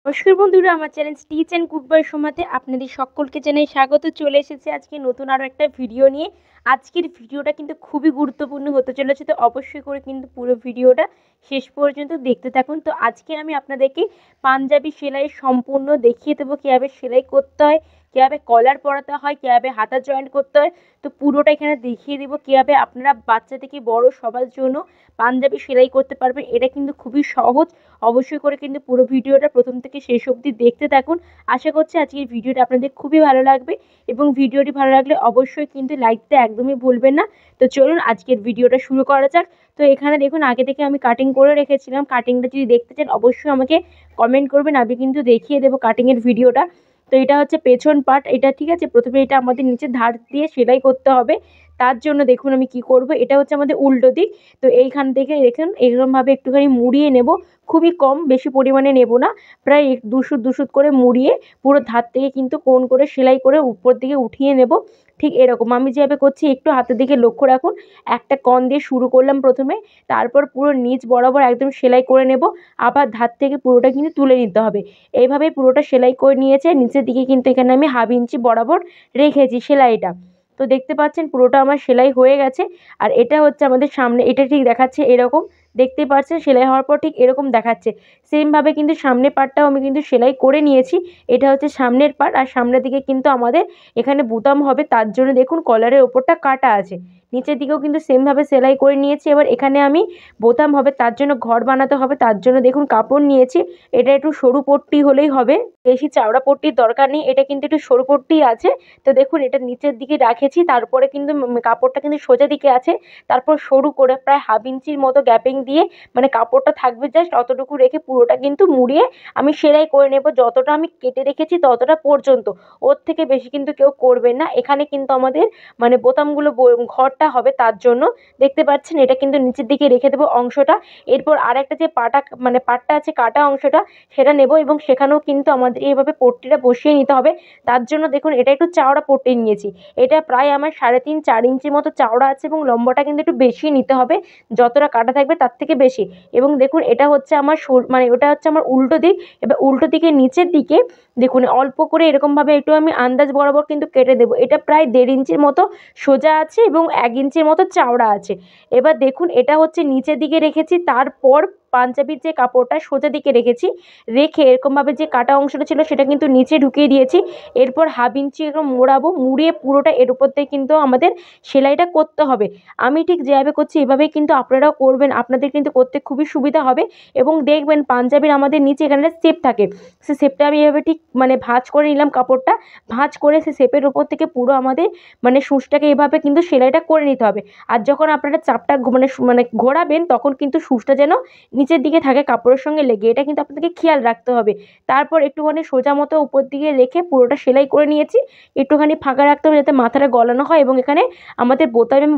নমস্কার বন্ধুরা, আমার channel stitch and cook by সোমাতে আপনাদের সকলকে জানাই স্বাগত। চলে এসেছি আজকে নতুন আরও একটা ভিডিও নিয়ে। আজকের ভিডিওটা কিন্তু খুবই গুরুত্বপূর্ণ হতে চলেছে, তো অবশ্যই করে কিন্তু পুরো ভিডিওটা শেষ পর্যন্ত দেখতে থাকুন। তো আজকে আমি আপনাদেরকে পাঞ্জাবি সেলাই সম্পূর্ণ দেখিয়ে দেবো, কীভাবে সেলাই করতে হয়, কীভাবে কলার পরাতে হয়, কীভাবে হাতা জয়েন্ট করতে হয়। তো পুরোটা এখানে দেখিয়ে দেবো কীভাবে আপনারা বাচ্চা থেকে বড় সবার জন্য পাঞ্জাবি সেলাই করতে পারবেন। এটা কিন্তু খুবই সহজ। অবশ্যই করে কিন্তু পুরো ভিডিওটা প্রথম থেকে শেষ অবধি দেখতে থাকুন। আশা করছি আজকের ভিডিওটা আপনাদের খুবই ভালো লাগবে, এবং ভিডিওটি ভালো লাগলে অবশ্যই কিন্তু লাইক দিতে একদমই ভুলবেন না। তো চলুন আজকের ভিডিওটা শুরু করা যাক। তো এখানে দেখুন আগে থেকে আমি কাটিং করে রেখেছিলাম। কাটিংটা যদি দেখতে চান অবশ্যই আমাকে কমেন্ট করবেন, আমি কিন্তু দেখিয়ে দেবো কাটিংয়ের ভিডিওটা। তো এটা হচ্ছে পেছন পার্ট, এটা ঠিক আছে। প্রথমে এটা আমাদের নিচে ধার দিয়ে সেলাই করতে হবে। তার জন্য দেখুন আমি কি করব, এটা হচ্ছে আমাদের উল্টো দিক। তো এইখান থেকে দেখুন এরকমভাবে একটুখানি মুড়িয়ে নেব, খুবই কম, বেশি পরিমাণে নেব না, প্রায় দুশুদ দুশুদ করে মুড়িয়ে পুরো ধার থেকে কিন্তু কোণ করে সেলাই করে উপর দিকে উঠিয়ে নেব। ঠিক এরকম আমি যেভাবে করছি একটু হাতের দিকে লক্ষ্য রাখুন। একটা কোণ দিয়ে শুরু করলাম প্রথমে, তারপর পুরো নিচ বরাবর একদম সেলাই করে নেব। আবার ধার থেকে পুরোটা কিন্তু তুলে নিতে হবে। এইভাবেই পুরোটা সেলাই করে নিয়েছে। নিচের দিকে কিন্তু এখানে আমি 1/2 ইঞ্চি বরাবর রেখেছি সেলাইটা। তো দেখতে পাচ্ছেন পুরোটা আমার সেলাই হয়ে গেছে। আর এটা হচ্ছে আমাদের সামনে, এটা ঠিক দেখাচ্ছে এরকম, দেখতেই পাচ্ছেন সেলাই হওয়ার পর ঠিক এরকম দেখাচ্ছে। সেমভাবে কিন্তু সামনের পার্টটাও আমি কিন্তু সেলাই করে নিয়েছি। এটা হচ্ছে সামনের পার্ট, আর সামনের দিকে কিন্তু আমাদের এখানে বোতাম হবে, তার জন্য দেখুন কলারের ওপরটা কাটা আছে। নিচের দিকেও কিন্তু সেমভাবে সেলাই করে নিয়েছি। এবার এখানে আমি বোতাম হবে, তার জন্য ঘর বানাতে হবে, তার জন্য দেখুন কাপড় নিয়েছি। এটা একটু সরু পট্টি হলেই হবে, বেশি চওড়া পট্টির দরকার নেই। এটা কিন্তু একটু সরু পট্টি আছে। তো দেখুন এটা নিচের দিকে রেখেছি, তারপরে কিন্তু কাপড়টা কিন্তু সোজা দিকে আছে। তারপর সরু করে প্রায় 1/2 ইঞ্চির মতো গ্যাপিং দিয়ে, মানে কাপড়টা থাকবে জাস্ট অতটুকু রেখে পুরোটা কিন্তু মুড়িয়ে আমি সেলাই করে নেব। যতটা আমি কেটে রেখেছি ততটা পর্যন্ত, ওর থেকে বেশি কিন্তু কেউ করবেন না। এখানে কিন্তু আমাদের মানে বোতামগুলো ঘরটা হবে, তার জন্য দেখতে পাচ্ছেন এটা কিন্তু নিচের দিকে রেখে দেবো অংশটা। এরপর আরেকটা যে পাটটা আছে কাটা অংশটা, সেটা নেব, এবং সেখানেও কিন্তু আমাদের এইভাবে পট্টিটা বসিয়ে নিতে হবে। তার জন্য দেখুন এটা একটু চওড়া পট্টি নিয়েছি। এটা প্রায় আমার 3.5-4 ইঞ্চির মতো চওড়া আছে, এবং লম্বাটা কিন্তু একটু বেশি নিতে হবে, যতটা কাটা থাকবে তার থেকে বেশি। এবং দেখুন এটা হচ্ছে আমার মানে ওটা হচ্ছে আমার উল্টো দিক। এবার উল্টো দিকে নিচের দিকে দেখুন অল্প করে এরকমভাবে একটু আমি আন্দাজ বরাবর কিন্তু কেটে দেবো। এটা প্রায় 1.5 ইঞ্চির মতো সোজা আছে, এবং 1 ইঞ্চির মতো চওড়া আছে। এবার দেখুন এটা হচ্ছে নিচের দিকে রেখেছি, তারপর পাঞ্জাবির যে কাপড়টা সোজা দিকে রেখেছি, রেখে এরকমভাবে যে কাটা অংশটা ছিল সেটা কিন্তু নিচে ঢুকিয়ে দিয়েছি। এরপর 1/2 ইঞ্চি এরকম মোড়াবো, মুড়িয়ে পুরোটা এর উপর দিয়ে কিন্তু আমাদের সেলাইটা করতে হবে। আমি ঠিক যেভাবে করছি এভাবেই কিন্তু আপনারাও করবেন, আপনাদের কিন্তু করতে খুবই সুবিধা হবে। এবং দেখবেন পাঞ্জাবির আমাদের নিচে এখানে একটা শেপ থাকে, সে শেপটা আমি এভাবে ঠিক মানে ভাঁজ করে নিলাম কাপড়টা। ভাঁজ করে সে শেপের উপর থেকে পুরো আমাদের মানে সূচটাকে এভাবে কিন্তু সেলাইটা করে নিতে হবে। আর যখন আপনারা চাপটা মানে ঘোরাবেন তখন কিন্তু সূচটা যেন নিচের দিকে থাকে কাপড়ের সঙ্গে লেগে, এটা কিন্তু আপনাদেরকে খেয়াল রাখতে হবে। তারপর একটুখানি সোজা মতো উপর দিকে রেখে পুরোটা সেলাই করে নিয়েছি। একটুখানি ফাঁকা রাখতে হবে যাতে মাথাটা গলানো হয়, এবং এখানে আমাদের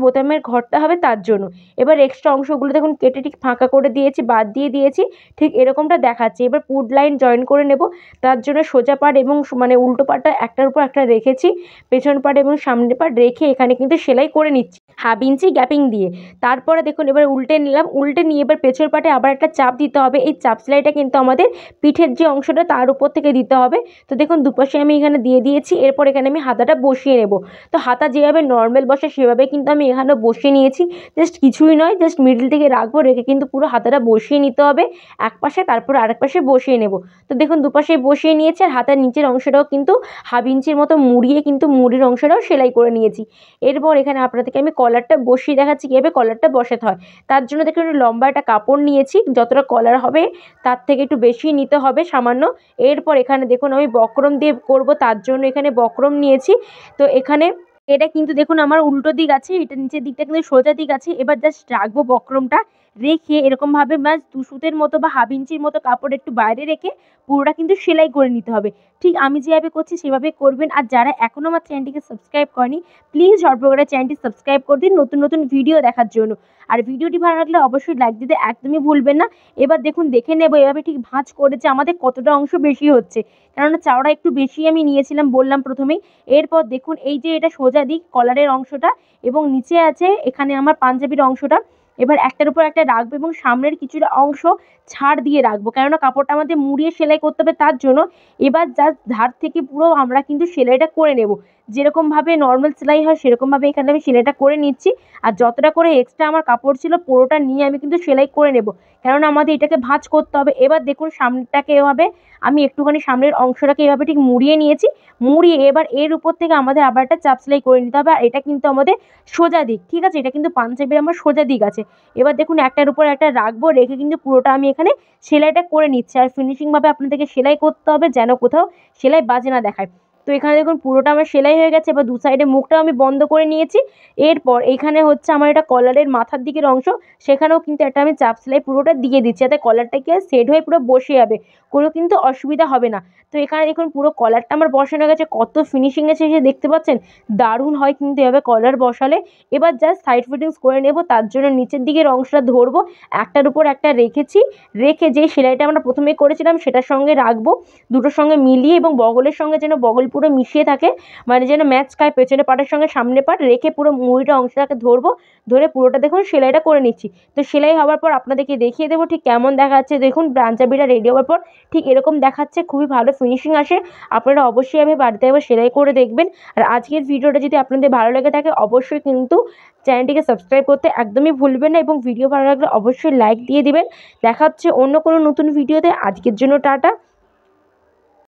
বোতামের ঘরটা হবে তার জন্য। এবার এক্সট্রা অংশগুলো দেখুন কেটে ঠিক ফাঁকা করে দিয়েছি, বাদ দিয়ে দিয়েছি। ঠিক এরকমটা দেখাচ্ছে। এবার পুট লাইন জয়েন করে নেব, তার জন্য সোজা পার্ট এবং মানে উল্টো পার্টটা একটার উপর একটা রেখেছি, পেছন পার্ট এবং সামনের পার্ট রেখে এখানে কিন্তু সেলাই করে নিচ্ছি 1/2 ইঞ্চি গ্যাপিং দিয়ে। তারপরে দেখুন এবার উল্টে নিলাম, উল্টে নিয়ে এবার পেছন পার্টে আবার একটা চাপ দিতে হবে। এই চাপ সেলাইটা কিন্তু আমাদের পিঠের যে অংশটা তার উপর থেকে দিতে হবে। তো দেখুন দুপাশে আমি এখানে দিয়ে দিয়েছি। এরপর এখানে আমি হাতাটা বসিয়ে নেব। তো হাতা যেভাবে নর্মাল বসে সেভাবে কিন্তু আমি এখানেও বসিয়ে নিয়েছি। জাস্ট কিছুই নয়, জাস্ট মিডল থেকে রাখবো, রেখে কিন্তু পুরো হাতাটা বসিয়ে নিতে হবে এক পাশে, তারপর আরেক পাশে বসিয়ে নেব। তো দেখুন দুপাশেই বসিয়ে নিয়েছি, আর হাতার নিচের অংশটাও কিন্তু 1/2 ইঞ্চির মতো মুড়িয়ে কিন্তু মুড়ির অংশটাও সেলাই করে নিয়েছি। এরপর এখানে আপনাদেরকে আমি কলারটা বসিয়ে দেখাচ্ছি কীভাবে কলারটা বসাতে হয়। তার জন্য দেখুন একটু লম্বা একটা কাপড় নিয়েছি, যতটা কলার হবে তার থেকে একটু বেশি নিতে হবে সামান্য। এরপর এখানে দেখুন আমি বক্রম দিয়ে করব, তার জন্য এখানে বক্রম নিয়েছি। তো এখানে এটা কিন্তু দেখুন আমার উল্টো দিক আছে, এটা নিচের দিকটা কিন্তু সোজা দিক আছে। এবার জাস্ট রাখবো বক্রমটা, রেখে এরকমভাবে ব্যাস 2 সুতের মতো বা 1/2 ইঞ্চির মতো কাপড় একটু বাইরে রেখে পুরোটা কিন্তু সেলাই করে নিতে হবে। ঠিক আমি যেভাবে করছি সেভাবে করবেন। আর যারা এখনও আমার চ্যানেলটিকে সাবস্ক্রাইব করেনি, প্লিজ ঝটপট করে চ্যানেলটি সাবস্ক্রাইব করে দিন নতুন নতুন ভিডিও দেখার জন্য। আর ভিডিওটি ভালো লাগলে অবশ্যই লাইক দিতে একদমই ভুলবেন না। এবার দেখুন দেখে নেব এভাবে ঠিক ভাঁজ করে যে আমাদের কতটা অংশ বেশি হচ্ছে, কেননা চওড়া একটু বেশি আমি নিয়েছিলাম বললাম প্রথমেই। এরপর দেখুন এই যে এটা সোজা দিক কলারের অংশটা, এবং নিচে আছে এখানে আমার পাঞ্জাবির অংশটা। এবার একটার উপর একটা রাখবো এবং সামনের কিছুটা অংশ ছাড় দিয়ে রাখবো, কেননা কাপড়টা আমাদের মুড়িয়ে সেলাই করতে হবে তার জন্য। এবার জাস্ট ধার থেকে পুরো আমরা কিন্তু সেলাইটা করে নেব, যেরকমভাবে নর্মাল সেলাই হয় সেরকমভাবে এখানে আমি সেলাইটা করে নিচ্ছি। আর যতটা করে এক্সট্রা আমার কাপড় ছিল পুরোটা নিয়ে আমি কিন্তু সেলাই করে নেব, কেননা আমাদের এটাকে ভাঁজ করতে হবে। এবার দেখুন সামনেরটাকে এভাবে আমি একটুখানি সামনের অংশটাকে এভাবে ঠিক মুড়িয়ে নিয়েছি। মুড়িয়ে এবার এর উপর থেকে আমাদের আবার একটা চাপ সেলাই করে নিতে হবে। আর এটা কিন্তু আমাদের সোজা দিক, ঠিক আছে? এটা কিন্তু পাঞ্জাবির আমার সোজা দিক আছে। এবার দেখুন একটার উপর একটা রাখবো, রেখে কিন্তু পুরোটা আমি এখানে সেলাইটা করে নিচ্ছি। আর ফিনিশিংভাবে আপনাদেরকে সেলাই করতে হবে যেন কোথাও সেলাই বাজে না দেখায়। তো এখানে দেখুন পুরোটা আমার সেলাই হয়ে গেছে। এবার দু সাইডে মুখটাও আমি বন্ধ করে নিয়েছি। এরপর এইখানে হচ্ছে আমার এটা কলারের মাথার দিকের অংশ, সেখানেও কিন্তু একটা আমি চাপ সেলাই পুরোটা দিয়ে দিচ্ছি, যাতে কলারটা কি সেট হয়ে পুরো বসে যাবে, কোনো কিন্তু অসুবিধা হবে না। তো এখানে দেখুন পুরো কলারটা আমার বসানো গেছে, কত ফিনিশিং আছে সে দেখতে পাচ্ছেন। দারুণ হয় কিন্তু এভাবে কলার বসালে। এবার জাস্ট সাইড ফিটিংস করে নেব, তার জন্য নিচের দিকের অংশটা ধরবো, একটার উপর একটা রেখেছি, রেখে যে সেলাইটা আমরা প্রথমে করেছিলাম সেটার সঙ্গে রাখবো, দুটোর সঙ্গে মিলিয়ে, এবং বগলের সঙ্গে যেন বগল পুরো মিশিয়ে থাকে, মানে যেন ম্যাচ খায় পেছনে পাটের সঙ্গে সামনে পাট, রেখে পুরো মুড়িটা অংশটাকে ধরবো, ধরে পুরোটা দেখুন সেলাইটা করে নিচ্ছি। তো সেলাই হওয়ার পর আপনাদেরকে দেখিয়ে দেবো ঠিক কেমন দেখা যাচ্ছে। দেখুন পাঞ্জাবিটা রেডি হওয়ার পর ঠিক এরকম দেখাচ্ছে, খুবই ভালো ফিনিশিং আসে। আপনারা অবশ্যই এভাবে বাড়িতে একবার সেলাই করে দেখবেন। আর আজকের ভিডিওটা যদি আপনাদের ভালো লেগে থাকে অবশ্যই কিন্তু চ্যানেলটিকে সাবস্ক্রাইব করতে একদমই ভুলবেন না, এবং ভিডিও ভালো লাগলে অবশ্যই লাইক দিয়ে দিবেন। দেখা হচ্ছে অন্য কোনো নতুন ভিডিওতে। আজকের জন্য টাটা।